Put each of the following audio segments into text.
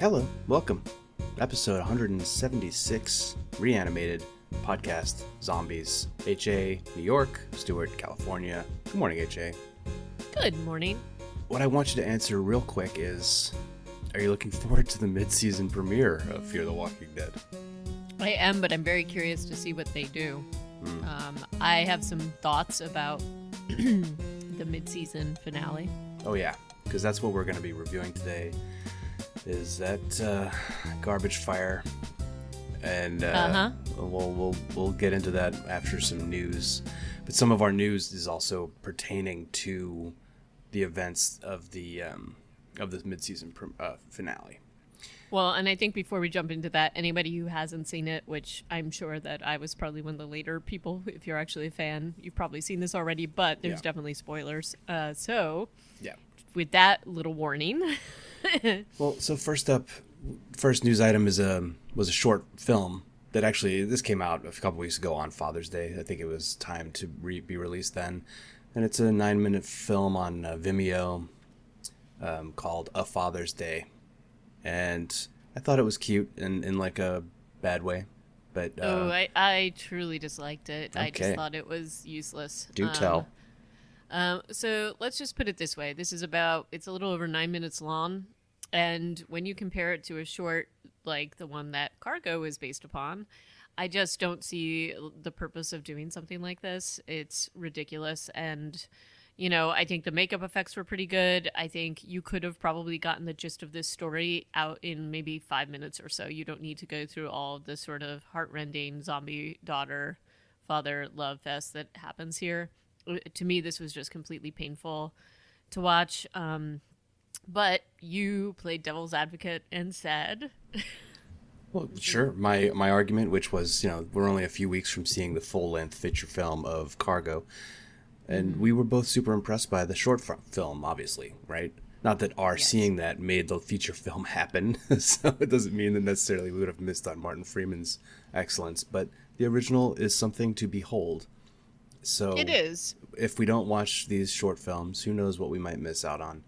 Hello, welcome. Episode 176, Reanimated, Podcast, Zombies. HA, New York, Stewart, California. Good morning, HA. Good morning. What I want you to answer real quick is, are you looking forward to the mid-season premiere of Fear the Walking Dead? I am, but I'm very curious to see what they do. I have some thoughts about the mid-season finale. Oh yeah, because that's what we're going to be reviewing today, is that garbage fire. And we'll get into that after some news. But some of our news is also pertaining to the events of the mid-season finale. Well, and I think before we jump into that, anybody who hasn't seen it, which I'm sure that I was probably one of the later people, if you're actually a fan, you've probably seen this already, but there's definitely spoilers. So with that little warning. Well, so first news item was a short film that actually, this came out a couple weeks ago on Father's Day. I think it was time to be released then. And it's a 9-minute film on Vimeo called A Father's Day. And I thought it was cute in like a bad way. But I truly disliked it. Okay. I just thought it was useless. Do tell. So let's just put it this way. It's a little over 9 minutes long. And when you compare it to a short like the one that Cargo is based upon, I just don't see the purpose of doing something like this. It's ridiculous. And, you know, I think the makeup effects were pretty good. I think you could have probably gotten the gist of this story out in maybe 5 minutes or so. You don't need to go through all of the sort of heartrending zombie daughter-father love fest that happens here. To me, this was just completely painful to watch. But you played devil's advocate and said... Well, sure. My argument, which was, we're only a few weeks from seeing the full-length feature film of Cargo, and we were both super impressed by the short film, obviously, right? Not that our seeing that made the feature film happen, so it doesn't mean that necessarily we would have missed on Martin Freeman's excellence, but the original is something to behold. So it is. If we don't watch these short films, who knows what we might miss out on.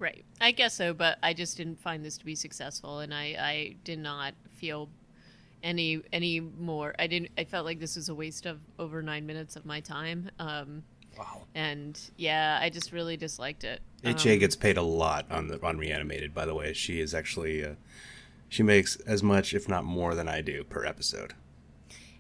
Right. I guess so, but I just didn't find this to be successful, and I did not feel any more. I felt like this was a waste of over 9 minutes of my time. Wow. And yeah, I just really disliked it. HA gets paid a lot on Reanimated, by the way. She is actually she makes as much, if not more, than I do per episode.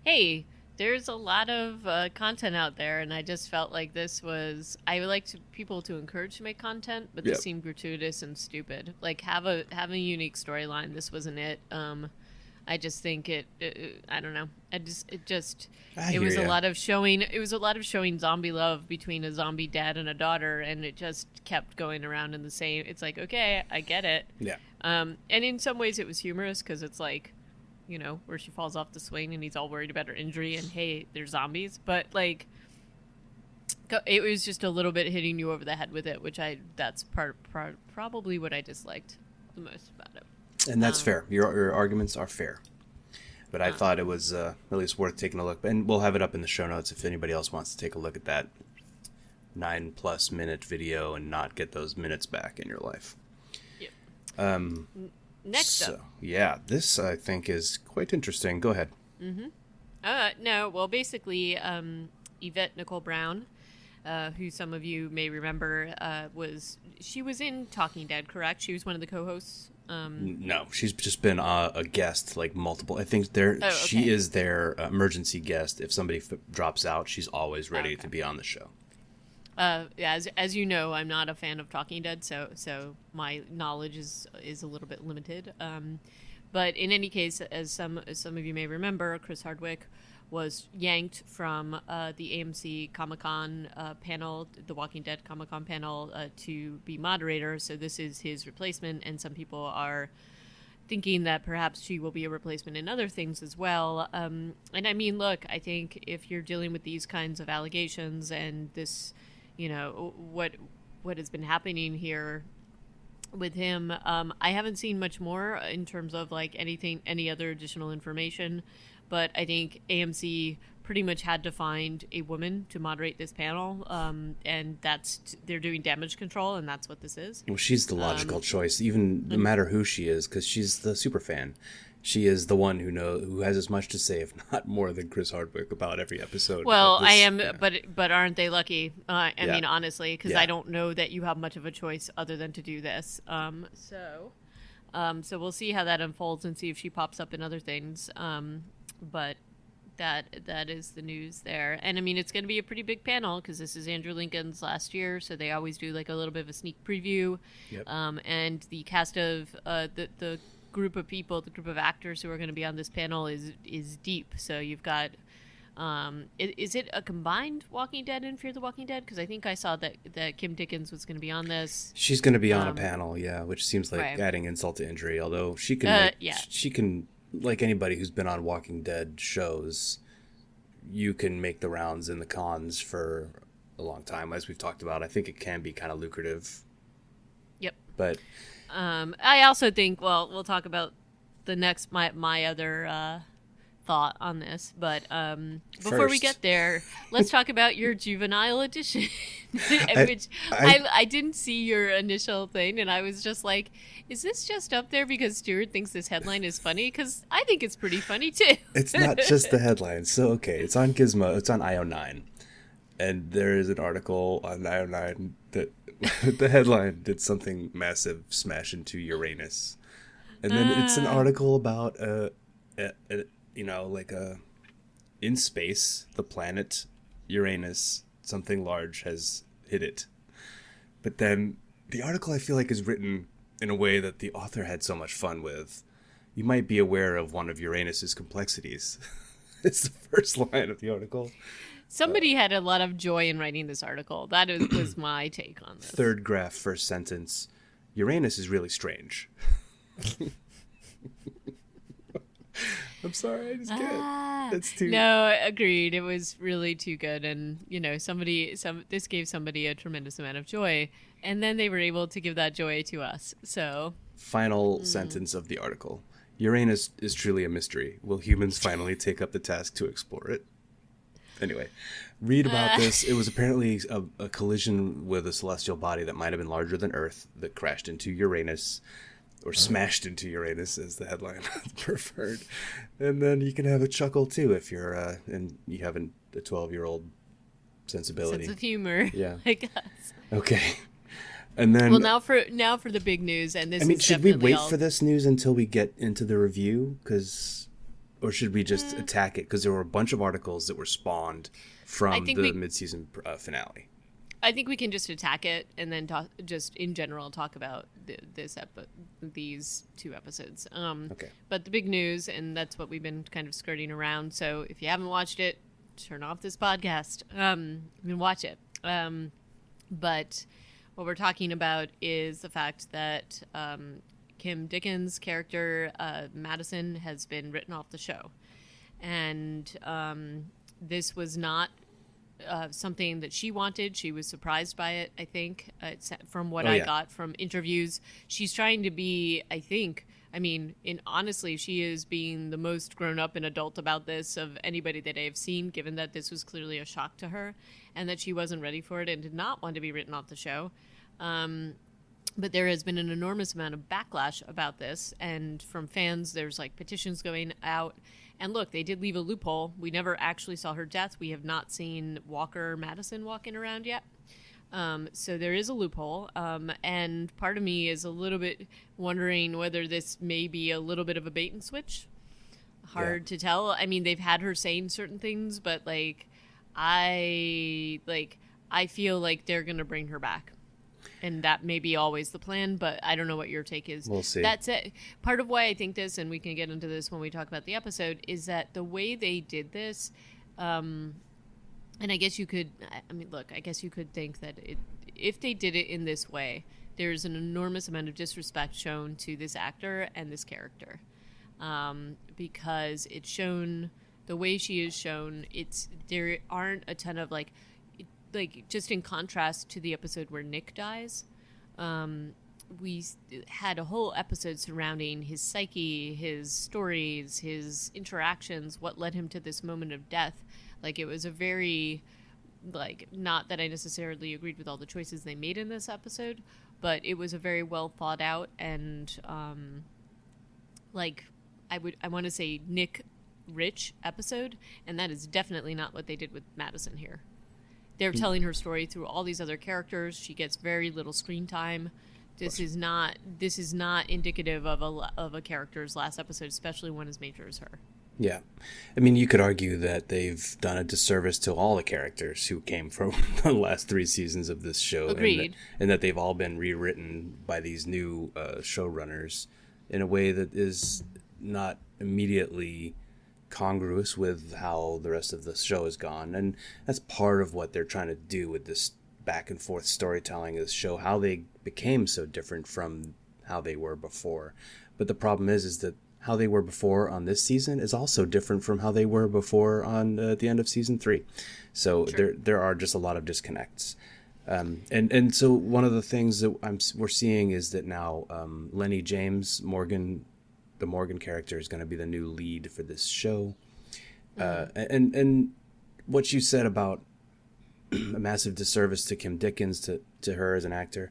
Hey, there's a lot of content out there, and I just felt like this was... I would like people to encourage to make content, but this seemed gratuitous and stupid. Like, have a unique storyline. This wasn't it. I just think it I don't know. It was a lot of showing zombie love between a zombie dad and a daughter, and it just kept going around in the same... It's like, okay, I get it. Yeah. And in some ways it was humorous, because it's like, where she falls off the swing and he's all worried about her injury and, hey, there's zombies. But, like, it was just a little bit hitting you over the head with it, which that's probably what I disliked the most about it. And that's fair. Your arguments are fair. But I thought it was at least worth taking a look. And we'll have it up in the show notes if anybody else wants to take a look at that 9+ minute video and not get those minutes back in your life. Yep. Next up. Yeah, this I think is quite interesting. Go ahead. No, well, basically, Yvette Nicole Brown, who some of you may remember, was in Talking Dead, correct? She was one of the co-hosts. No, she's just been a guest, like multiple. I think she is their emergency guest. If somebody drops out, she's always ready to be on the show. As you know, I'm not a fan of Talking Dead, so my knowledge is a little bit limited. But in any case, as some of you may remember, Chris Hardwick was yanked from the AMC Comic-Con panel, the Walking Dead Comic-Con panel, to be moderator. So this is his replacement, and some people are thinking that perhaps she will be a replacement in other things as well. And I mean, look, I think if you're dealing with these kinds of allegations and this, what has been happening here with him, I haven't seen much more in terms of like any other additional information. but I think AMC pretty much had to find a woman to moderate this panel, and they're doing damage control, and that's what this is. Well, she's the logical choice, even no matter who she is, because she's the super fan. She is the one who has as much to say, if not more, than Chris Hardwick about every episode. Well, this, I am, but aren't they lucky? I mean, honestly, because Yeah. I don't know that you have much of a choice other than to do this. So we'll see how that unfolds and see if she pops up in other things. But that is the news there. And I mean, it's going to be a pretty big panel because this is Andrew Lincoln's last year, so they always do like a little bit of a sneak preview. Yep. And the cast of the group of people, the group of actors who are going to be on this panel is deep. So you've got is it a combined Walking Dead and Fear the Walking Dead? Because I think I saw that Kim Dickens was going to be on this. She's going to be on a panel, which seems like right. adding insult to injury. Although she can, she can, like anybody who's been on Walking Dead shows, you can make the rounds in the cons for a long time, as we've talked about. I think it can be kind of lucrative. Yep. But I also think, well, we'll talk about the next my other thought on this, but before we get there, let's talk about your juvenile edition, which I didn't see your initial thing, and I was just like, is this just up there because Stuart thinks this headline is funny? Because I think it's pretty funny too. It's not just the headline. So okay, it's on Gizmo, it's on IO9, and there is an article on IO9 that the headline did something massive smash into Uranus, and then it's an article about in space, the planet Uranus, something large has hit it. But then the article, I feel like, is written in a way that the author had so much fun with. You might be aware of one of Uranus's complexities. It's the first line of the article. Somebody had a lot of joy in writing this article. That was my take on this. Third graph, first sentence. Uranus is really strange. I'm sorry, I just can't. It's too... No, agreed. It was really too good, and this gave somebody a tremendous amount of joy, and then they were able to give that joy to us. So, final sentence of the article: Uranus is truly a mystery. Will humans finally take up the task to explore it? Anyway, read about this. It was apparently a collision with a celestial body that might have been larger than Earth that crashed into Uranus. Or smashed into Uranus, as the headline preferred. And then you can have a chuckle, too, if you're and you have a 12-year-old sensibility. Sense of humor, yeah. I guess. Okay. And then... Well, now for the big news, and this is should we wait for this news until we get into the review? Or should we just attack it? Because there were a bunch of articles that were spawned from the mid-season finale. I think we can just attack it and then just in general talk about these two episodes. Okay. But the big news, and that's what we've been kind of skirting around. So if you haven't watched it, turn off this podcast and watch it. But what we're talking about is the fact that Kim Dickens' character, Madison, has been written off the show. And this was not... something that she wanted. She was surprised by it, I think, from what I got from interviews. She's trying to be, honestly, she is being the most grown up and adult about this of anybody that I have seen, given that this was clearly a shock to her and that she wasn't ready for it and did not want to be written off the show. But there has been an enormous amount of backlash about this, and from fans, there's petitions going out. And look, they did leave a loophole. We never actually saw her death. We have not seen Walker Madison walking around yet. So there is a loophole. And part of me is a little bit wondering whether this may be a little bit of a bait and switch. Hard to tell. I mean, they've had her saying certain things, but I feel like they're going to bring her back. And that may be always the plan, but I don't know what your take is. We'll see. That's it. Part of why I think this, and we can get into this when we talk about the episode, is that the way they did this, and I guess you could, I guess you could think that if they did it in this way, there's an enormous amount of disrespect shown to this actor and this character. Because it's shown, the way she is shown, there aren't a ton of just in contrast to the episode where Nick dies, we had a whole episode surrounding his psyche, his stories, his interactions, what led him to this moment of death. Like, it was a very, like, not that I necessarily agreed with all the choices they made in this episode, but it was a very well thought out and like, I want to say Nick rich episode, and that is definitely not what they did with Madison here. They're telling her story through all these other characters. She gets very little screen time. This is not indicative of a character's last episode, especially one as major as her. Yeah. I mean, you could argue that they've done a disservice to all the characters who came from the last 3 seasons of this show. Agreed. And that they've all been rewritten by these new showrunners in a way that is not immediately congruous with how the rest of the show has gone. And that's part of what they're trying to do with this back and forth storytelling, is show how they became so different from how they were before. But the problem is that how they were before on this season is also different from how they were before on the end of season 3. So sure. there are just a lot of disconnects. And so one of the things that we're seeing is that now Lenny James, Morgan, the Morgan character, is going to be the new lead for this show. And what you said about a massive disservice to Kim Dickens, to her as an actor,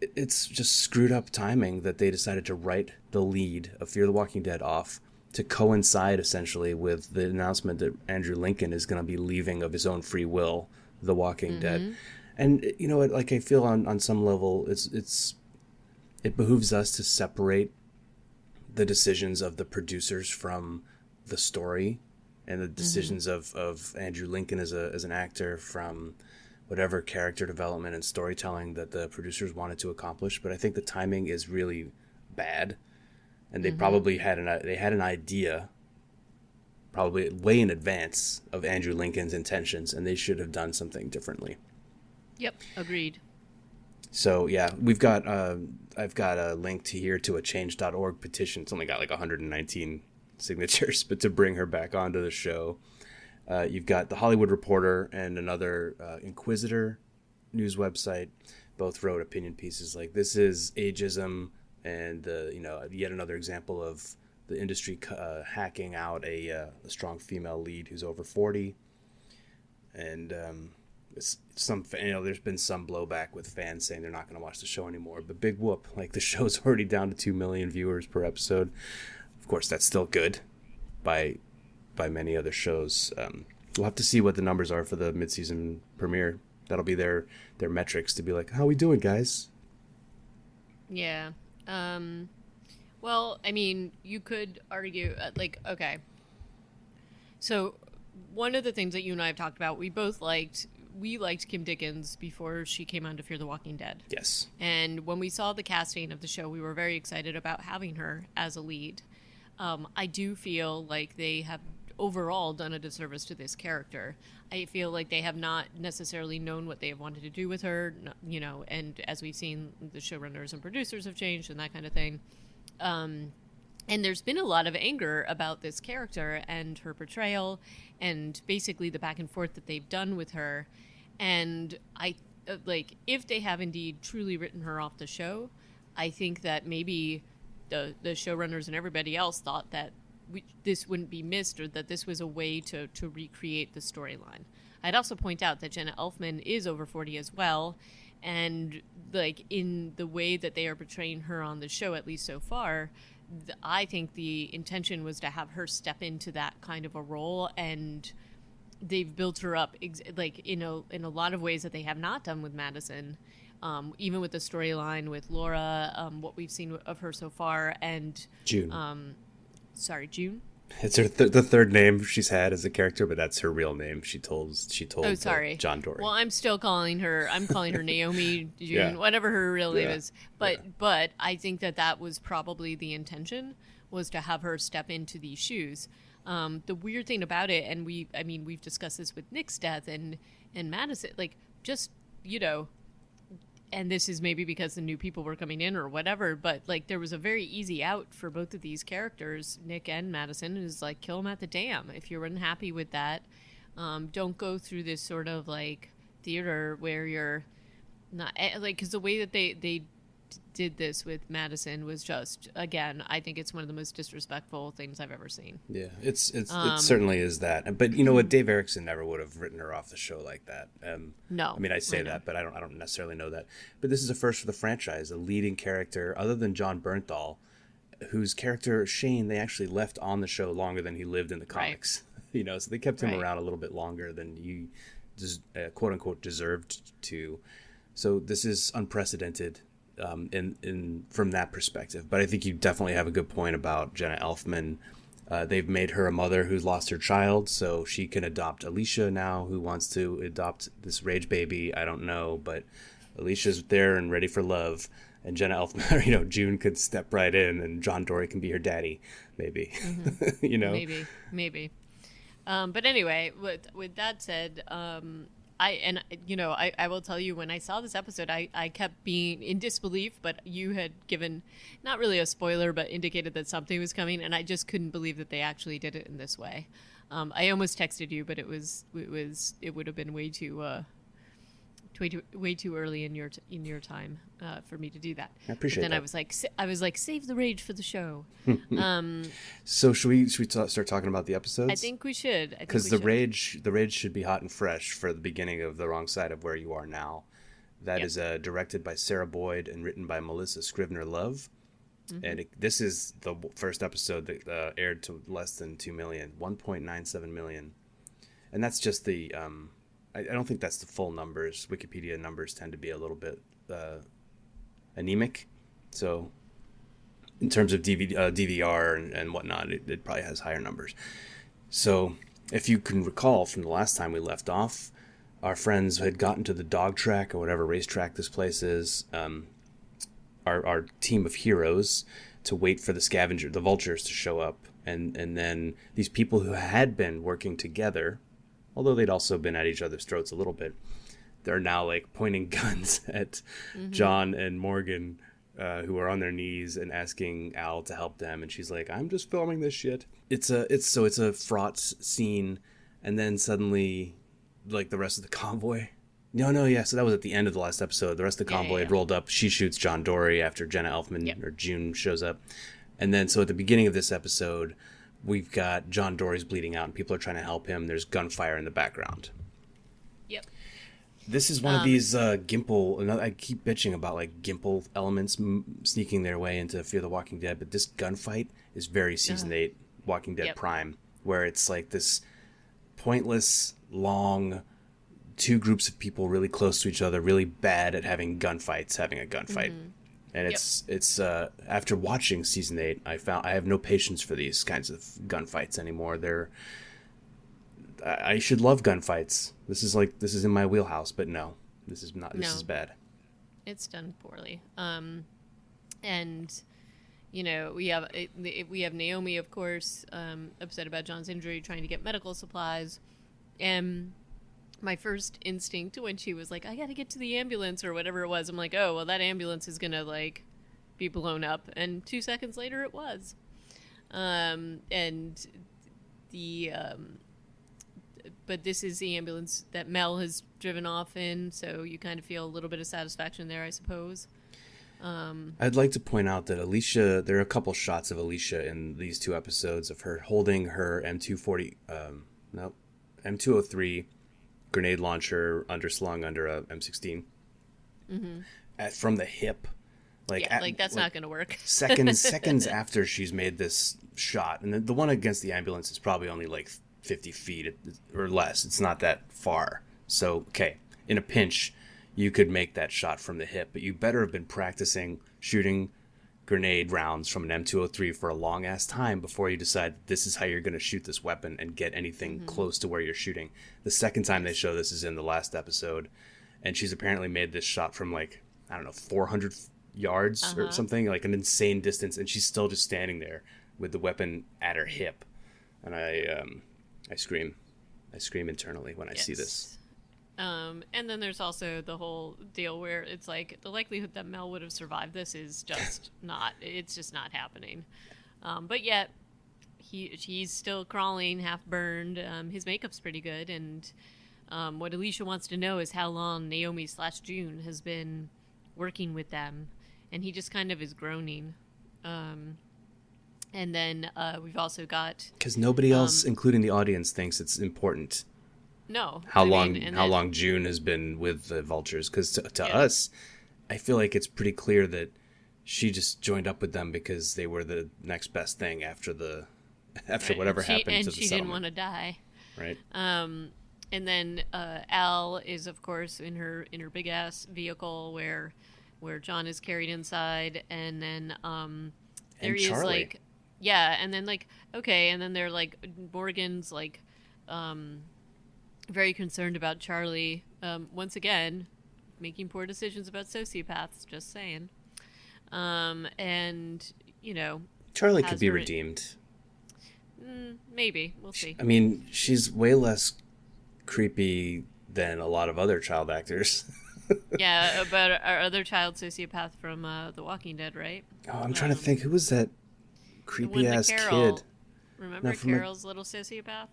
it's just screwed up timing that they decided to write the lead of Fear the Walking Dead off to coincide essentially with the announcement that Andrew Lincoln is going to be leaving of his own free will The Walking Dead. And you know, like, I feel on some level it behooves us to separate the decisions of the producers from the story, and the decisions of Andrew Lincoln as an actor from whatever character development and storytelling that the producers wanted to accomplish. But I think the timing is really bad, and they probably had an idea probably way in advance of Andrew Lincoln's intentions, and they should have done something differently. Yep, agreed. So yeah, we've got I've got a link to a change.org petition. It's only got like 119 signatures, but to bring her back onto the show. You've got The Hollywood Reporter and another Inquisitor news website. Both wrote opinion pieces like, this is ageism, and yet another example of the industry hacking out a strong female lead who's over 40. And there's been some blowback with fans saying they're not going to watch the show anymore. But big whoop, like, the show's already down to 2 million viewers per episode. Of course, that's still good by many other shows. We'll have to see what the numbers are for the mid-season premiere. That'll be their metrics to be like, how we doing, guys? Yeah. Well, I mean, you could argue, okay. So one of the things that you and I have talked about, we liked Kim Dickens before she came on to Fear the Walking Dead. Yes. And when we saw the casting of the show, we were very excited about having her as a lead. I do feel like they have overall done a disservice to this character. I feel like they have not necessarily known what they have wanted to do with her, and as we've seen, the showrunners and producers have changed and that kind of thing. And there's been a lot of anger about this character and her portrayal and basically the back and forth that they've done with her. And if they have indeed truly written her off the show, I think that maybe the showrunners and everybody else thought that this wouldn't be missed, or that this was a way to recreate the storyline. I'd also point out that Jenna Elfman is over 40 as well, and in the way that they are portraying her on the show, at least so far, I think the intention was to have her step into that kind of a role, and they've built her up in a lot of ways that they have not done with Madison. Even with the storyline with Laura, what we've seen of her so far, and June. June. It's her the third name she's had as a character, but that's her real name. She told John Dory. Well, I'm calling her Naomi June, whatever her real name is. But I think that was probably the intention, was to have her step into these shoes. The weird thing about it, and we've discussed this with Nick's death and Madison, and this is maybe because the new people were coming in or whatever, but there was a very easy out for both of these characters, Nick and Madison, is kill them at the dam. If you're unhappy with that, don't go through this sort of theater where you're not, because the way that they did this with Madison was just, again, I think it's one of the most disrespectful things I've ever seen. Yeah, it certainly is that. But you know what? Dave Erickson never would have written her off the show like that. No, I mean, I say that, but I don't necessarily know that. But this is a first for the franchise, a leading character other than John Bernthal, whose character Shane they actually left on the show longer than he lived in the comics. Right. You know, so they kept him around a little bit longer than he quote unquote deserved to. So this is unprecedented in from that perspective. But I think you definitely have a good point about Jenna Elfman. They've made her a mother who's lost her child, so she can adopt Alicia now, who wants to adopt this rage baby. I don't know, but Alicia's there and ready for love. And Jenna Elfman, you know, June could step right in, and John Dorie can be her daddy, maybe. Mm-hmm. You know, maybe. But anyway, with that said, I will tell you, when I saw this episode, I kept being in disbelief, but you had given not really a spoiler, but indicated that something was coming, and I just couldn't believe that they actually did it in this way. I almost texted you, but it would have been way too early in your time for me to do that. I appreciate that. Then I was like, save the rage for the show. So should we start talking about the episodes? I think we should. Because the rage should be hot and fresh for the beginning of The Wrong Side of Where You Are Now. That is directed by Sarah Boyd and written by Melissa Scrivener Love. Mm-hmm. And this is the first episode that aired to less than 2 million, 1.97 million. And that's just the... I don't think that's the full numbers. Wikipedia numbers tend to be a little bit anemic. So in terms of DVR and whatnot, it probably has higher numbers. So if you can recall from the last time we left off, our friends had gotten to the dog track or whatever racetrack this place is, our team of heroes, to wait for the vultures to show up. And then these people who had been working together, although they'd also been at each other's throats a little bit, they're now like pointing guns at John and Morgan, who are on their knees and asking Al to help them. And she's like, "I'm just filming this shit." It's a fraught scene, and then suddenly, like the rest of the convoy. So that was at the end of the last episode. The rest of the convoy had rolled up. She shoots John Dorie after Jenna Elfman or June shows up, and then so at the beginning of this episode, we've got John Dorie's bleeding out and people are trying to help him. There's gunfire in the background. Yep. This is one of these Gimple... I keep bitching about like Gimple elements sneaking their way into Fear the Walking Dead, but this gunfight is very Season 8 Walking Dead Prime, where it's like this pointless, long, two groups of people really close to each other, really bad at having a gunfight. Mm-hmm. And it's after watching Season 8, I have no patience for these kinds of gunfights anymore. I should love gunfights. This is in my wheelhouse, but no, this is not. This is bad. It's done poorly. And you know, we have Naomi, of course, upset about John's injury, trying to get medical supplies, and my first instinct when she was like, "I got to get to the ambulance," or whatever it was, I'm like, "Oh, well, that ambulance is gonna like be blown up," and 2 seconds later, it was. But this is the ambulance that Mel has driven off in, so you kind of feel a little bit of satisfaction there, I suppose. I'd like to point out that Alicia, there are a couple shots of Alicia in these 2 episodes of her holding her M203 grenade launcher underslung under a M16 from the hip. That's not going to work. seconds after she's made this shot, and the one against the ambulance is probably only like 50 feet or less. It's not that far. So, okay, in a pinch, you could make that shot from the hip, but you better have been practicing shooting grenade rounds from an M203 for a long-ass time before you decide this is how you're going to shoot this weapon and get anything close to where you're shooting. The second time they show this is in the last episode, and she's apparently made this shot from, like, I don't know, 400 yards or something, like an insane distance, and she's still just standing there with the weapon at her hip. And I scream internally when I see this. And then there's also the whole deal where it's like the likelihood that Mel would have survived this is just it's just not happening. But yet he's still crawling, half burned. His makeup's pretty good. And what Alicia wants to know is how long Naomi/June has been working with them. and he just kind of is groaning. And then we've also got, because nobody else, including the audience, thinks it's important no, how long June has been with the Vultures. Because to us, I feel like it's pretty clear that she just joined up with them because they were the next best thing after whatever happened to the settlement. And she didn't want to die. Right. And then Al is, of course, in her big ass vehicle where John is carried inside, and then there he is, like, and then like, okay, and then they're like, Morgan's like very concerned about Charlie, once again making poor decisions about sociopaths, just saying. And Charlie could be redeemed. Maybe, we'll see. I mean, she's way less creepy than a lot of other child actors. Yeah, about our other child sociopath from The Walking Dead, right? Oh, I'm trying to think. Who was that creepy ass kid? Remember Carol's little sociopath?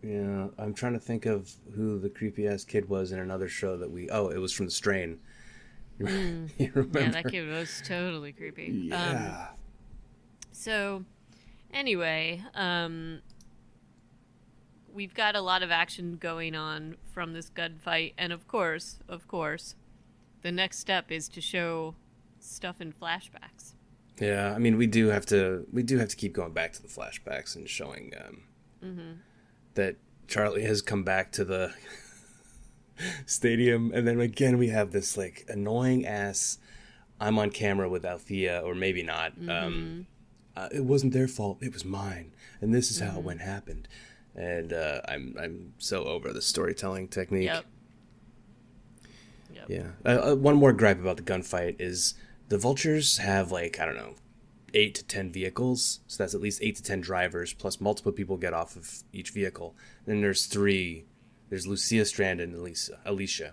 Yeah, I'm trying to think of who the creepy ass kid was in another show that it was from The Strain. You remember? Yeah, that kid was totally creepy. Yeah. So, anyway, we've got a lot of action going on from this gunfight, and of course, the next step is to show stuff in flashbacks. Yeah, I mean, we do have to keep going back to the flashbacks and showing that Charlie has come back to the stadium, and then again we have this like annoying ass I'm on camera with Althea, or maybe not. It wasn't their fault, it was mine, and this is how it happened. And I'm so over the storytelling technique. Yep. Yeah. One more gripe about the gunfight is the Vultures have, like, I don't know, 8 to 10 vehicles. So that's at least 8 to 10 drivers, plus multiple people get off of each vehicle. Then there's 3. There's Lucia, Strand, and Alicia.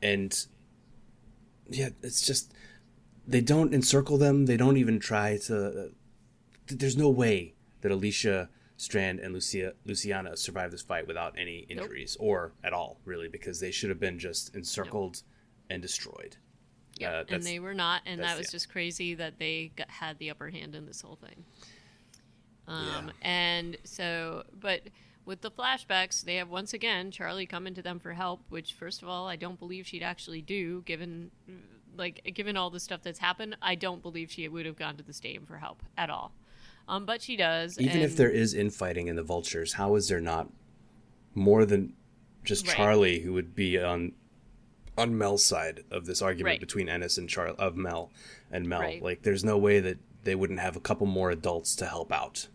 And yeah, it's just, they don't encircle them. They don't even try to. There's no way that Alicia, Strand, and Luciana survived this fight without any injuries, or at all, really, because they should have been just encircled and destroyed. Yeah, and they were not, and that was just crazy that they had the upper hand in this whole thing. And so, but with the flashbacks, they have once again Charlie coming to them for help, which, first of all, I don't believe she'd actually do, given all the stuff that's happened. I don't believe she would have gone to the stadium for help at all. But she does. Even if there is infighting in the Vultures, how is there not more than just Charlie who would be on Mel's side of this argument between Ennis and Mel and Mel? Right. Like, there's no way that they wouldn't have a couple more adults to help out.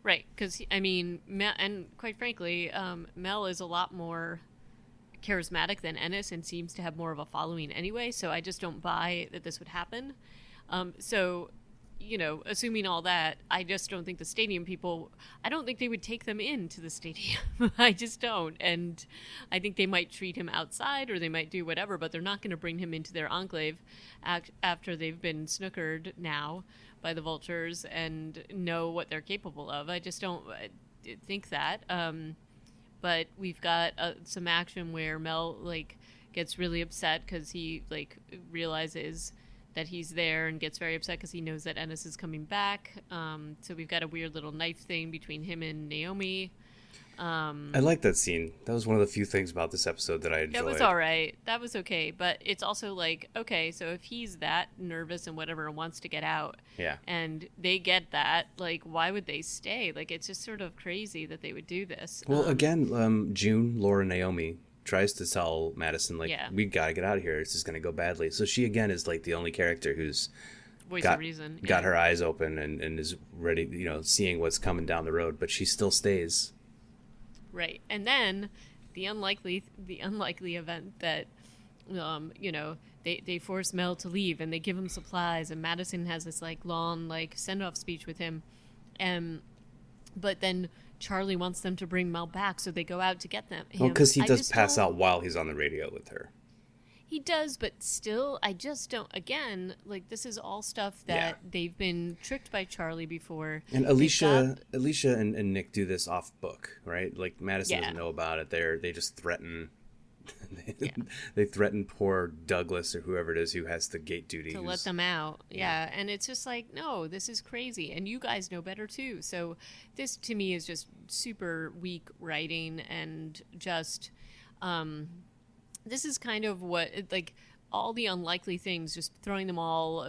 Right, because, I mean, and quite frankly, Mel is a lot more charismatic than Ennis and seems to have more of a following anyway, so I just don't buy that this would happen. So, assuming all that, I just don't think the stadium people, I don't think they would take them into the stadium. I just don't. And I think they might treat him outside, or they might do whatever, but they're not going to bring him into their enclave after they've been snookered now by the Vultures and know what they're capable of. I just don't think that. But we've got some action where Mel, gets really upset because he, realizes that he's there, and gets very upset because he knows that Ennis is coming back. So we've got a weird little knife thing between him and Naomi. I like that scene. That was one of the few things about this episode that I enjoyed. That was all right. That was okay. But it's also okay, so if he's that nervous and whatever and wants to get out, and they get that, why would they stay? It's just sort of crazy that they would do this. Well, again, June, Laura, Naomi tries to tell Madison, we gotta get out of here. This is gonna go badly. So she, again, is the only character who's got her eyes open and is ready, seeing what's coming down the road, but she still stays. Right. And then the unlikely event that, they force Mel to leave, and they give him supplies, and Madison has this long send-off speech with him. But then Charlie wants them to bring Mel back, so they go out to get them. Well, because he does pass out while he's on the radio with her. He does, but still, I just don't. Again, this is all stuff that they've been tricked by Charlie before. And Alicia and Nick do this off book, right? Madison doesn't know about it. They just threaten Yeah. They threaten poor Douglas or whoever it is who has the gate duty. To let them out. Yeah. And it's just like, no, this is crazy. And you guys know better too. So this to me is just super weak writing and just this is kind of what like all the unlikely things, just throwing them all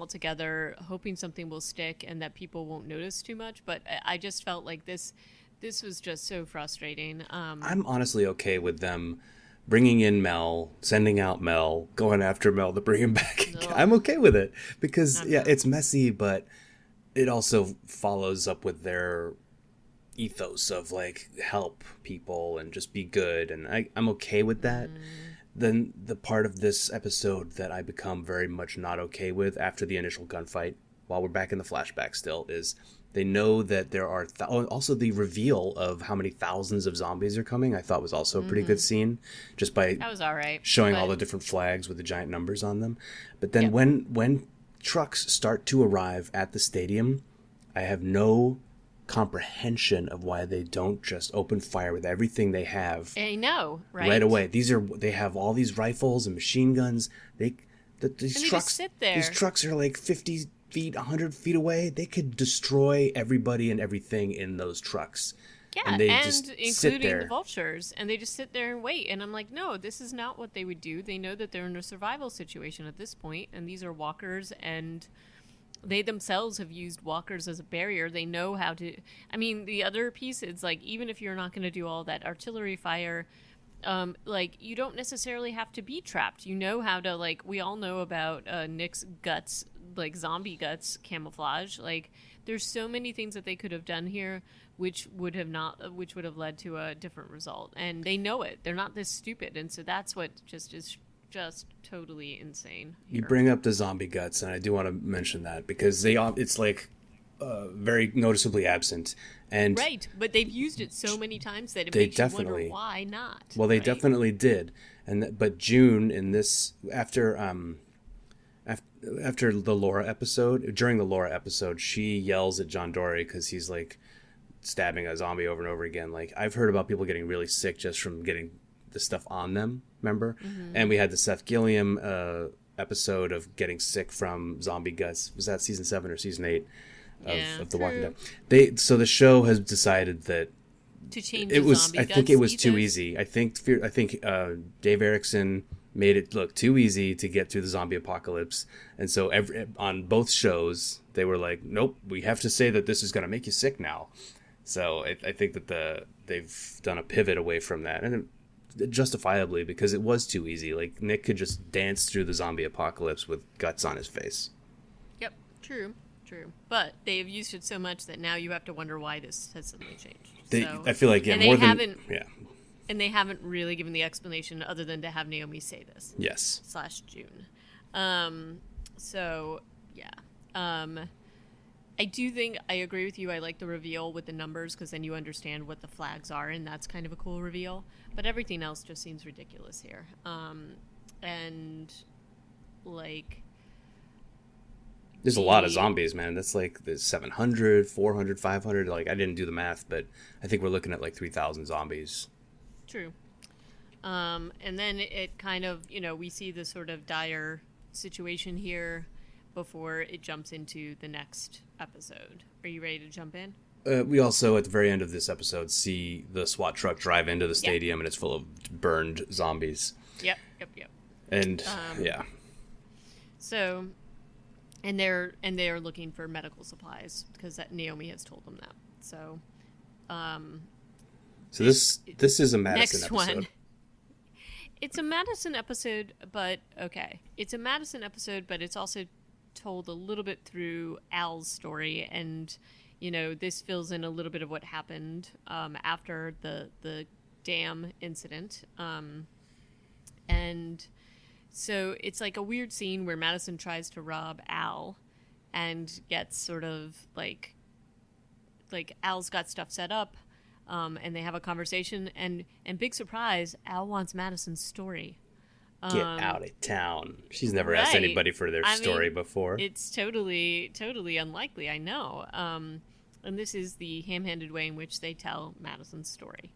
together, hoping something will stick and that people won't notice too much. But I just felt like this was just so frustrating. I'm honestly okay with them bringing in Mel, sending out Mel, going after Mel to bring him back. Ugh. I'm okay with it because I'm not. it's messy, but it also follows up with their ethos of like help people and just be good, and I'm okay with that. Then the part of this episode that I become very much not okay with after the initial gunfight, while we're back in the flashback still, is they know that there are also the reveal of how many thousands of zombies are coming. I thought was also a pretty good scene, just by That was all right. showing but all the different flags with the giant numbers on them. But then Yep. when trucks start to arrive at the stadium, I have no comprehension of why they don't just open fire with everything they have I know, right? right away. They have all these rifles and machine guns. These And they just trucks sit there. These trucks are like 50 feet, 100 feet away. They could destroy everybody and everything in those trucks. Yeah, and they just sit including there. the vultures, and they just sit there and wait. And I'm like, no, this is not what they would do. They know that they're in a survival situation at this point, and these are walkers, and they themselves have used walkers as a barrier. They know how to. I mean, the other piece is like, even if you're not going to do all that artillery fire, like you don't necessarily have to be trapped. You know how to, like, we all know about Nick's guts, like zombie guts camouflage. Like, there's so many things that they could have done here which would have led to a different result, and they know it. They're not this stupid, and so that's what just is just totally insane here. You bring up the zombie guts, and I do want to mention that because it's like very noticeably absent. And Right, but they've used it so many times that it They makes you definitely- wonder why not. well, they right? definitely did. But June in this after the Laura episode, during the Laura episode, she yells at John Dory because he's like stabbing a zombie over and over again. Like, I've heard about people getting really sick just from getting the stuff on them, remember? And we had the Seth Gilliam episode of getting sick from zombie guts. Was that season 7 or season 8 of The Walking Dead? So the show has decided that To change it the was zombie I think it guts was too ethos. easy. I think Dave Erickson made it look too easy to get through the zombie apocalypse, and so on both shows they were like, nope, we have to say that this is going to make you sick now. So I think that they've done a pivot away from that, and justifiably, because it was too easy. Like, Nick could just dance through the zombie apocalypse with guts on his face. Yep, true. But they have used it so much that now you have to wonder why this has suddenly changed. I feel like and more they than haven't, yeah. and they haven't really given the explanation other than to have Naomi say this. Yes. /June. So yeah. I do think I agree with you. I like the reveal with the numbers because then you understand what the flags are, and that's kind of a cool reveal. But everything else just seems ridiculous here. And like, There's a lot of zombies, man. That's like there's 700, 400, 500. Like, I didn't do the math, but I think we're looking at like 3,000 zombies. True. And then it kind of, we see the sort of dire situation here before it jumps into the next episode. Are you ready to jump in? We also, at the very end of this episode, see the SWAT truck drive into the stadium, and it's full of burned zombies. Yep. And yeah. So, and they're looking for medical supplies because Naomi has told them that. So, So this is a Madison next episode. one. It's a Madison episode, but okay. It's a Madison episode, but it's also told a little bit through Al's story, and this fills in a little bit of what happened after the dam incident, and so it's like a weird scene where Madison tries to rob Al and gets sort of like Al's got stuff set up, and they have a conversation, and big surprise, Al wants Madison's story. Get out of town. She's never asked Right. anybody for their story before. It's totally unlikely, I know. And this is the ham-handed way in which they tell Madison's story.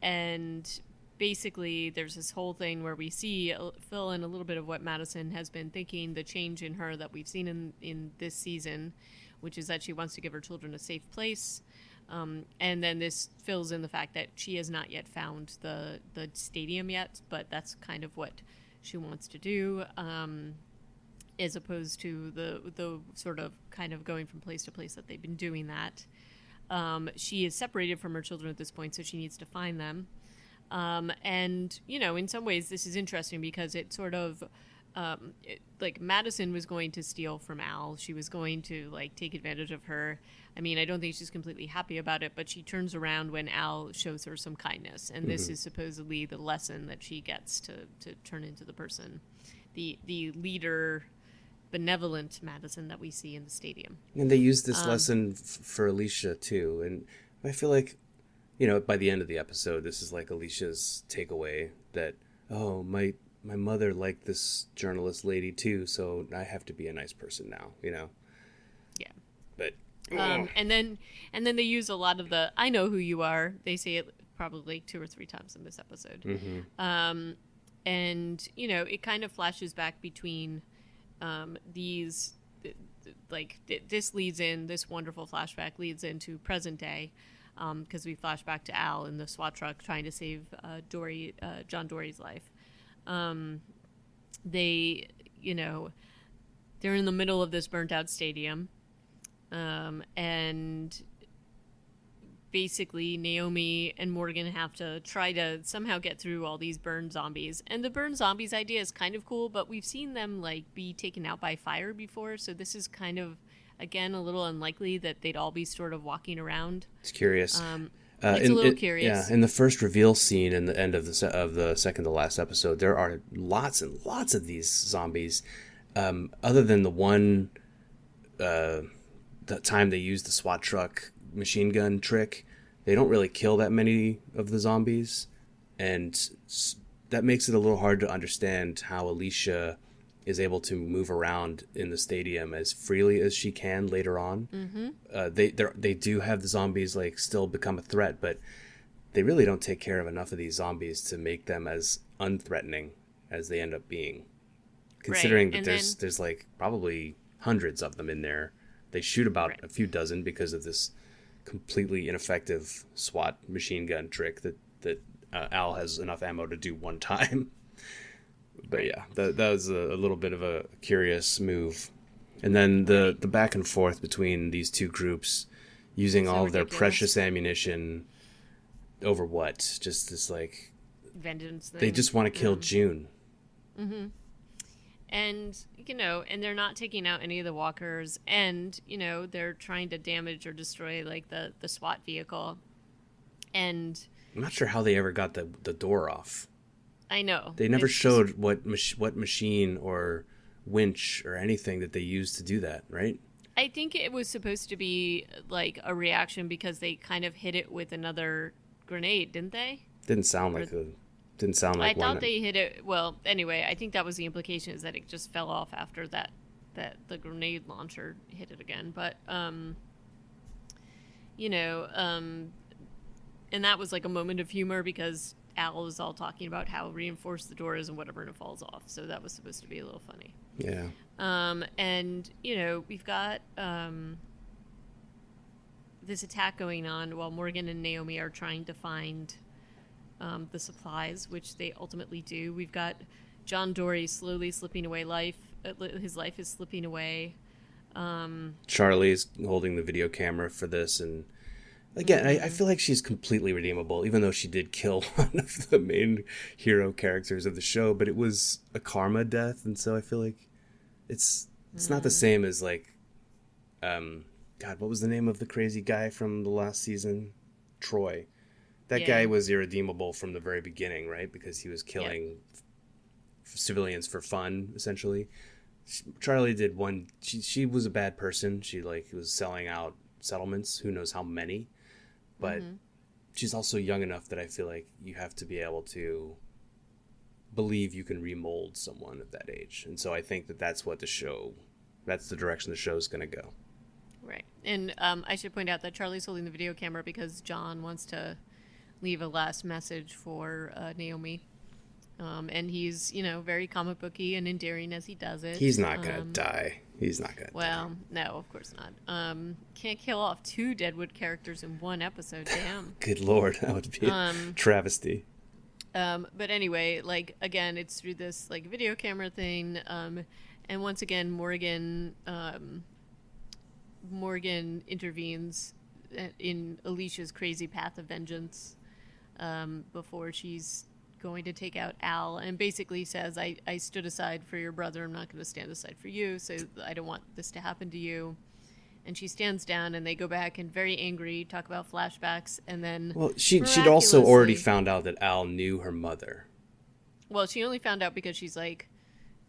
And basically, there's this whole thing where we see fill in a little bit of what Madison has been thinking, the change in her that we've seen in this season, which is that she wants to give her children a safe place. And then this fills in the fact that she has not yet found the stadium yet, but that's kind of what she wants to do, as opposed to the sort of kind of going from place to place that they've been doing that. She is separated from her children at this point, so she needs to find them. And, you know, in some ways this is interesting because it sort of, like Madison was going to steal from Al. She was going to like take advantage of her. I mean, I don't think she's completely happy about it, but she turns around when Al shows her some kindness. And this is supposedly the lesson that she gets to turn into the person, the leader, benevolent Madison that we see in the stadium. And they use this lesson for Alicia too. And I feel like, you know, by the end of the episode, this is like Alicia's takeaway that, oh, my mother liked this journalist lady too, so I have to be a nice person now, you know? Yeah. But and then they use a lot of the "I know who you are." They say it probably 2 or 3 times in this episode. And you know, it kind of flashes back between these, this wonderful flashback leads into present day, because we flash back to Al in the SWAT truck trying to save John Dory's life. They, you know, they're in the middle of this burnt out stadium. And basically Naomi and Morgan have to try to somehow get through all these burn zombies. And the burn zombies idea is kind of cool, but we've seen them like be taken out by fire before. So this is kind of, again, a little unlikely that they'd all be sort of walking around. It's curious. It's a little curious. Yeah, in the first reveal scene in the end of the second to last episode, there are lots and lots of these zombies. Other than the one, the time they used the SWAT truck machine gun trick, they don't really kill that many of the zombies, and that makes it a little hard to understand how Alicia is able to move around in the stadium as freely as she can later on. They do have the zombies like still become a threat, but they really don't take care of enough of these zombies to make them as unthreatening as they end up being. Considering that there's like probably hundreds of them in there. They shoot about a few dozen because of this completely ineffective SWAT machine gun trick that Al has enough ammo to do one time. But yeah, that was a little bit of a curious move. And then the back and forth between these two groups using all of their precious ammunition over what? Just this like vengeance thing. They just want to kill June. And, you know, and they're not taking out any of the walkers, and, you know, they're trying to damage or destroy, like, the SWAT vehicle. And I'm not sure how they ever got the door off. I know. They never showed what machine or winch or anything that they used to do that, right? I think it was supposed to be, like, a reaction because they kind of hit it with another grenade, didn't they? Didn't sound like I thought they hit it. Well, anyway, I think that was the implication, is that it just fell off after that the grenade launcher hit it again. But you know, and that was like a moment of humor because Al was all talking about how reinforced the door is and whatever, and it falls off. So that was supposed to be a little funny. Yeah. And you know, we've got this attack going on while Morgan and Naomi are trying to find the supplies, which they ultimately do. We've got John Dory slowly slipping away. His life is slipping away. Charlie's holding the video camera for this, and again, I feel like she's completely redeemable, even though she did kill one of the main hero characters of the show, but it was a karma death, and so I feel like it's not the same as like, God, what was the name of the crazy guy from the last season? Troy. That guy was irredeemable from the very beginning, right? Because he was killing civilians for fun, essentially. Charlie did one. She was a bad person. She was selling out settlements. Who knows how many? But she's also young enough that I feel like you have to be able to believe you can remold someone of that age. And so I think that's the direction the show's going to go. Right. And I should point out that Charlie's holding the video camera because John wants to leave a last message for Naomi. And he's, very comic booky and endearing as he does it. He's not going to die. He's not going to die. Well, no, of course not. Can't kill off 2 Deadwood characters in one episode. Damn. Good Lord. That would be a travesty. But anyway, again, it's through this, video camera thing. And once again, Morgan intervenes in Alicia's crazy path of vengeance before she's going to take out Al, and basically says, I stood aside for your brother, I'm not going to stand aside for you, so I don't want this to happen to you. And she stands down, and they go back and very angry, talk about flashbacks, and then she'd also already found out that Al knew her mother. Well, she only found out because she's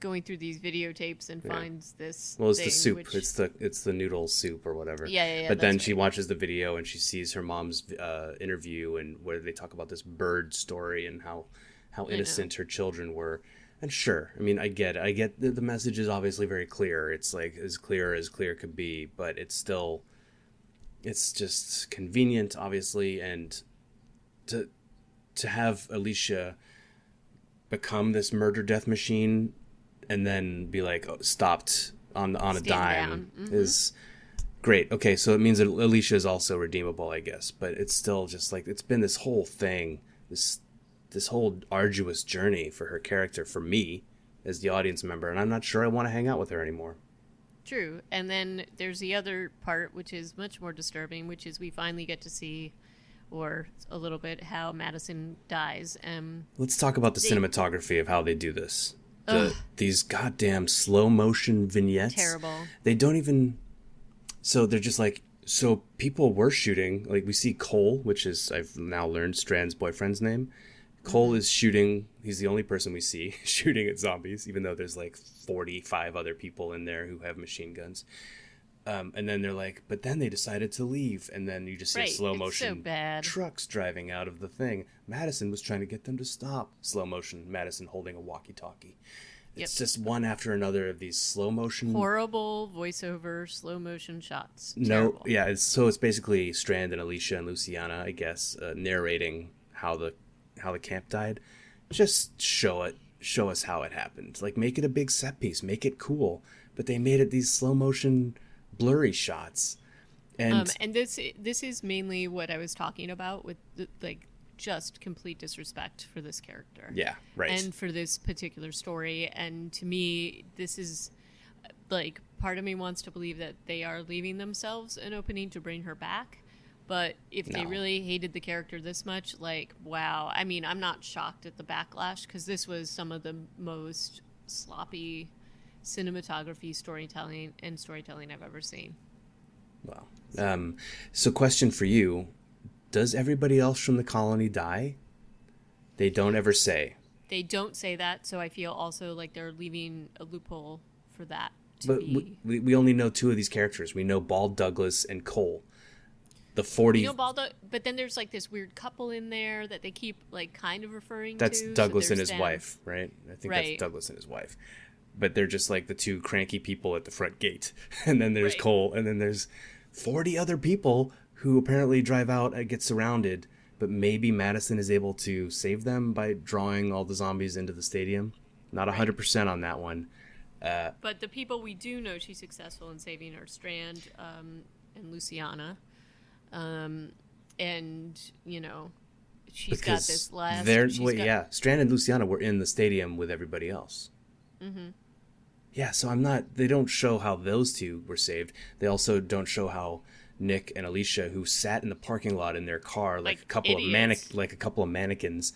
going through these videotapes and finds this it's thing, the soup, it's the noodle soup or whatever. Yeah, but then she watches the video and she sees her mom's interview, and where they talk about this bird story and how innocent her children were. And sure, I mean, I get the message is obviously very clear. It's as clear could be, but it's just convenient, obviously, and to have Alicia become this murder death machine and then be stopped on a dime is great. Okay, so it means that Alicia is also redeemable, I guess, but it's still just it's been this whole thing, this whole arduous journey for her character, for me as the audience member, and I'm not sure I want to hang out with her anymore. True. And then there's the other part, which is much more disturbing, which is we finally get to see, or a little bit, how Madison dies. Let's talk about the cinematography of how they do this. These goddamn slow motion vignettes. Terrible. They don't even... So they're just so people were shooting, we see Cole, which is, I've now learned, Strand's boyfriend's name. Cole is shooting, he's the only person we see shooting at zombies, even though there's 45 other people in there who have machine guns. And then they're but then they decided to leave. And then you just see slow motion trucks driving out of the thing. Madison was trying to get them to stop. Slow motion, Madison holding a walkie-talkie. It's just one after another of these slow motion... Horrible voiceover, slow motion shots. Terrible. No, yeah, it's basically Strand and Alicia and Luciana, I guess, narrating how the camp died. Just show us how it happened. Make it a big set piece, make it cool. But they made it these slow motion blurry shots. And this is mainly what I was talking about with just complete disrespect for this character. Yeah, right. And for this particular story. And to me, this is part of me wants to believe that they are leaving themselves an opening to bring her back. But if they really hated the character this much, wow. I mean, I'm not shocked at the backlash, because this was some of the most sloppy cinematography, storytelling I've ever seen. Wow. So question for you. Does everybody else from the colony die? They don't ever say. They don't say that, so I feel also they're leaving a loophole for that. We only know 2 of these characters. We know Bald Douglas and Cole. The 40. But then there's this weird couple in there that they keep kind of referring to. That's Douglas and his them. Wife, right? I think that's Douglas and his wife. But they're just the 2 cranky people at the front gate. And then there's Cole, and then there's 40 other people who apparently drive out and get surrounded. But maybe Madison is able to save them by drawing all the zombies into the stadium. Not 100% on that one. But the people we do know she's successful in saving are Strand and Luciana. And she's got this last. Strand and Luciana were in the stadium with everybody else. Mm-hmm. Yeah, so they don't show how those 2 were saved. They also don't show how Nick and Alicia, who sat in the parking lot in their car a couple of mannequins,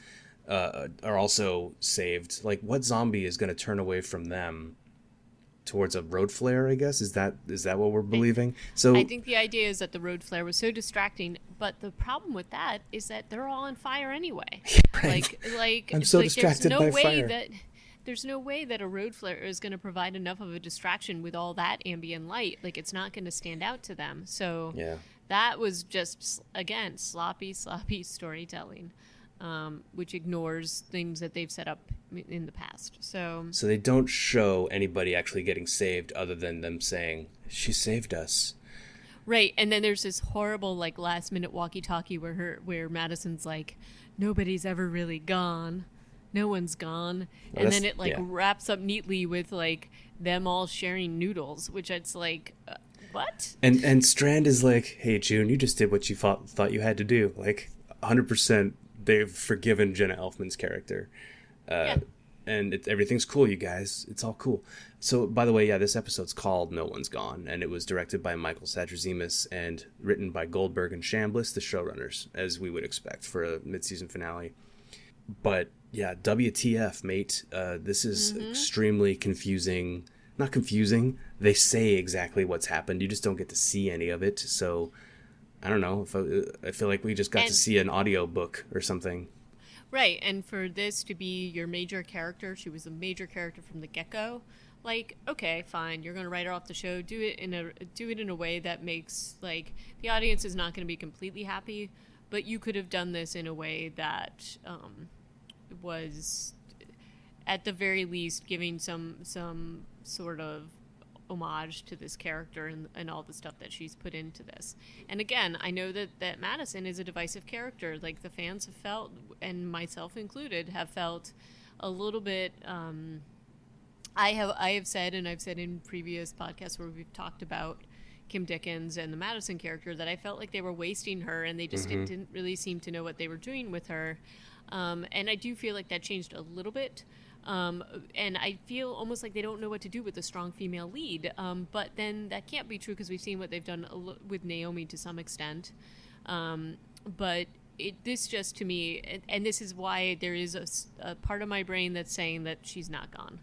are also saved. What zombie is going to turn away from them towards a road flare, I guess? Is that what we're believing? So I think the idea is that the road flare was so distracting, but the problem with that is that they're all on fire anyway. Right. I'm so distracted by fire. There's no way that a road flare is going to provide enough of a distraction with all that ambient light. It's not going to stand out to them. So that was just, again, sloppy storytelling, which ignores things that they've set up in the past. So they don't show anybody actually getting saved other than them saying, she saved us. Right, and then there's this horrible like last minute walkie-talkie where Madison's like, nobody's ever really gone, no one's gone, Well, and that's then it like yeah. wraps up neatly with like them all sharing noodles, which it's like, what? And Strand is like, "Hey June, you just did what you thought you had to do." Like 100%, they've forgiven Jenna Elfman's character. Yeah. And everything's cool, you guys. It's all cool. So, by the way, yeah, this episode's called No One's Gone, and it was directed by Michael Satrazemis and written by Goldberg and Chambliss, the showrunners, as we would expect for a mid-season finale. But, yeah, WTF, mate. This is extremely confusing. Not confusing. They say exactly what's happened. You just don't get to see any of it. So, I don't know. I feel like we just got to see an audio book or something. Right, and for this to be your major character, she was a major character from the get-go. Like, okay, fine, you're going to write her off the show. Do it in a way that makes like the audience is not going to be completely happy, but you could have done this in a way that was, at the very least, giving some sort of homage to this character and all the stuff that she's put into this. And again, I know that Madison is a divisive character. Like the fans have felt, and myself included, have felt a little bit. I have said, and I've said in previous podcasts where we've talked about Kim Dickens and the Madison character, that I felt like they were wasting her, and they just didn't really seem to know what they were doing with her. And I do feel like that changed a little bit. And I feel almost like they don't know what to do with a strong female lead. But then that can't be true because we've seen what they've done with Naomi to some extent. But this just to me, and this is why there is a part of my brain that's saying that she's not gone.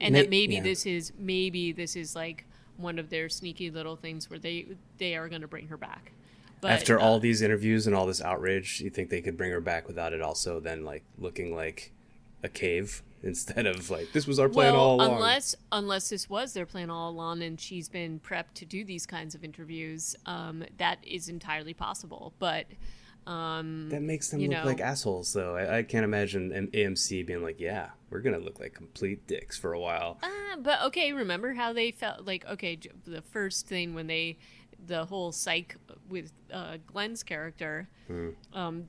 And that maybe this is like one of their sneaky little things where they are going to bring her back. But, after all these interviews and all this outrage, you think they could bring her back without it also then like looking like a cave instead of like this was our plan all along? Unless this was their plan all along and she's been prepped to do these kinds of interviews, that is entirely possible. But that makes them look like assholes, though. I can't imagine AMC being like, "Yeah, we're gonna look like complete dicks for a while." But okay, remember how they felt like? Okay, the first thing when the whole psych with Glenn's character,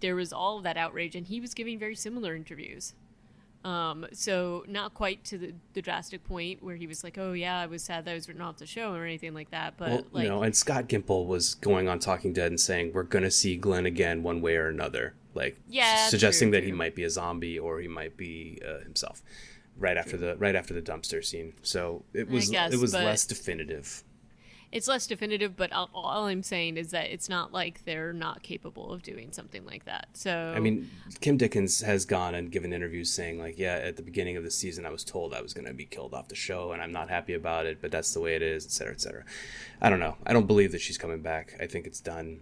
there was all of that outrage, and he was giving very similar interviews. So not quite to the drastic point where he was like, "Oh yeah, I was sad that I was written off the show" or anything like that. But and Scott Gimple was going on Talking Dead and saying we're gonna see Glenn again one way or another, like suggesting that he might be a zombie or he might be himself. Right after the dumpster scene, so it was less definitive. It's less definitive, but all I'm saying is that it's not like they're not capable of doing something like that. So I mean, Kim Dickens has gone and given interviews saying like, yeah, at the beginning of the season I was told I was going to be killed off the show and I'm not happy about it, but that's the way it is, etc., etc. I don't know. I don't believe that she's coming back. I think it's done.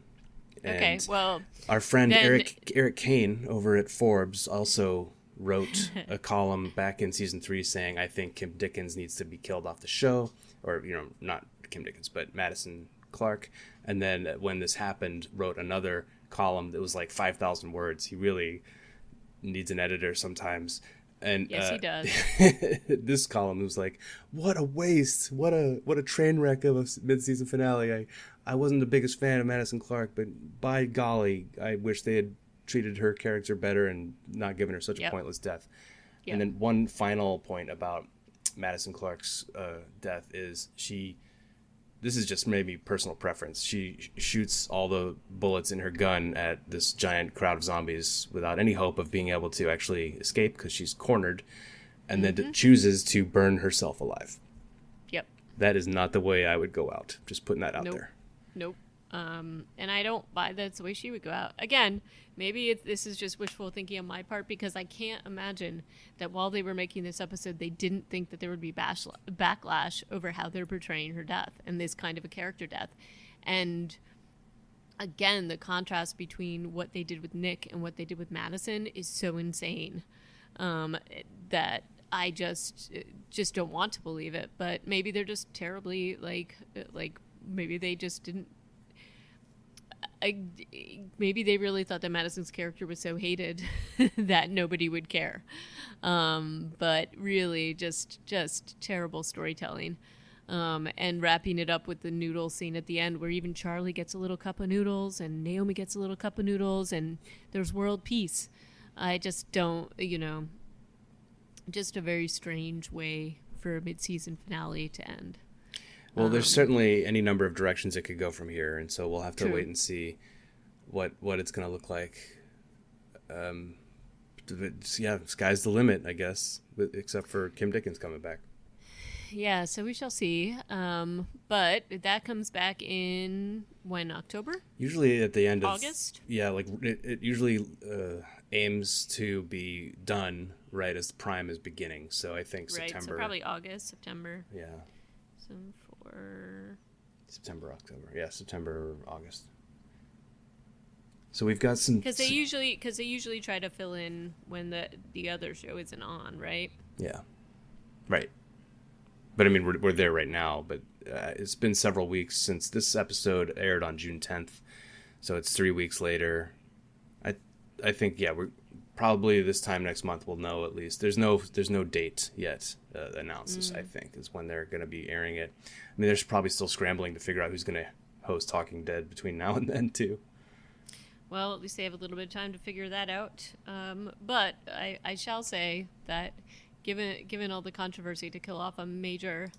And okay, well, our friend Eric Kane over at Forbes also wrote a column back in season 3 saying, I think Kim Dickens needs to be killed off the show, or not Kim Dickens, but Madison Clark. And then when this happened, wrote another column that was like 5,000 words. He really needs an editor sometimes. And yes, he does. This column was like, what a waste! What a train wreck of a mid-season finale. I wasn't the biggest fan of Madison Clark, but by golly, I wish they had treated her character better and not given her such a pointless death. And then one final point about Madison Clark's death is this is just maybe personal preference. She shoots all the bullets in her gun at this giant crowd of zombies without any hope of being able to actually escape because she's cornered, and then chooses to burn herself alive. Yep. That is not the way I would go out. Just putting that out there. Nope. And I don't buy that's the way she would go out. Again, maybe this is just wishful thinking on my part because I can't imagine that while they were making this episode, they didn't think that there would be backlash over how they're portraying her death and this kind of a character death. And again, the contrast between what they did with Nick and what they did with Madison is so insane that I just don't want to believe it. But maybe they're just terribly like maybe they just didn't. Maybe they really thought that Madison's character was so hated that nobody would care. But really, just terrible storytelling. And wrapping it up with the noodle scene at the end, where even Charlie gets a little cup of noodles and Naomi gets a little cup of noodles, and there's world peace. I just don't, just a very strange way for a mid-season finale to end. Well, there's certainly any number of directions it could go from here, and so we'll have to wait and see what it's going to look like. Yeah, sky's the limit, I guess, except for Kim Dickens coming back. Yeah, so we shall see. But that comes back in when, October? Usually at the end of August? Yeah, like it usually aims to be done right as Prime is beginning. So I think September. Right, so probably August, September. Yeah. So for September, October. Yeah, September, August. So we've got some because they usually try to fill in when the other show isn't on, right? Yeah. Right. But I mean, we're there right now. But it's been several weeks since this episode aired on June 10th, so it's 3 weeks later. I think we're probably this time next month we'll know at least. There's no date yet announced. I think is when they're going to be airing it. I mean, they're probably still scrambling to figure out who's going to host Talking Dead between now and then too. Well, at least they have a little bit of time to figure that out. But I shall say that. Given all the controversy to kill off a major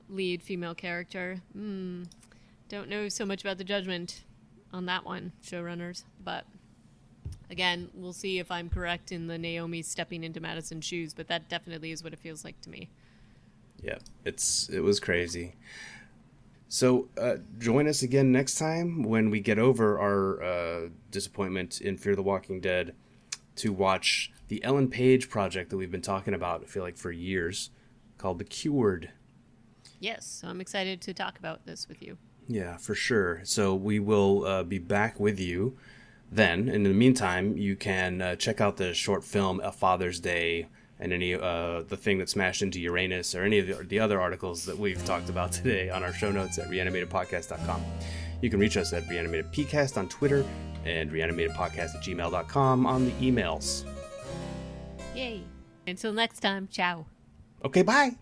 lead female character, don't know so much about the judgment on that one, showrunners. But again, we'll see if I'm correct in the Naomi stepping into Madison's shoes, but that definitely is what it feels like to me. Yeah, it was crazy. So join us again next time when we get over our disappointment in Fear the Walking Dead to watch the Ellen Page project that we've been talking about, I feel like, for years, called The Cured. Yes, so I'm excited to talk about this with you. Yeah, for sure. So we will be back with you then. In the meantime, you can check out the short film A Father's Day and any the thing that smashed into Uranus or any of the other articles that we've talked about today on our show notes at reanimatedpodcast.com. You can reach us at reanimatedpcast on Twitter and reanimatedpodcast@gmail.com on the emails. Yay. Until next time, ciao. Okay, bye.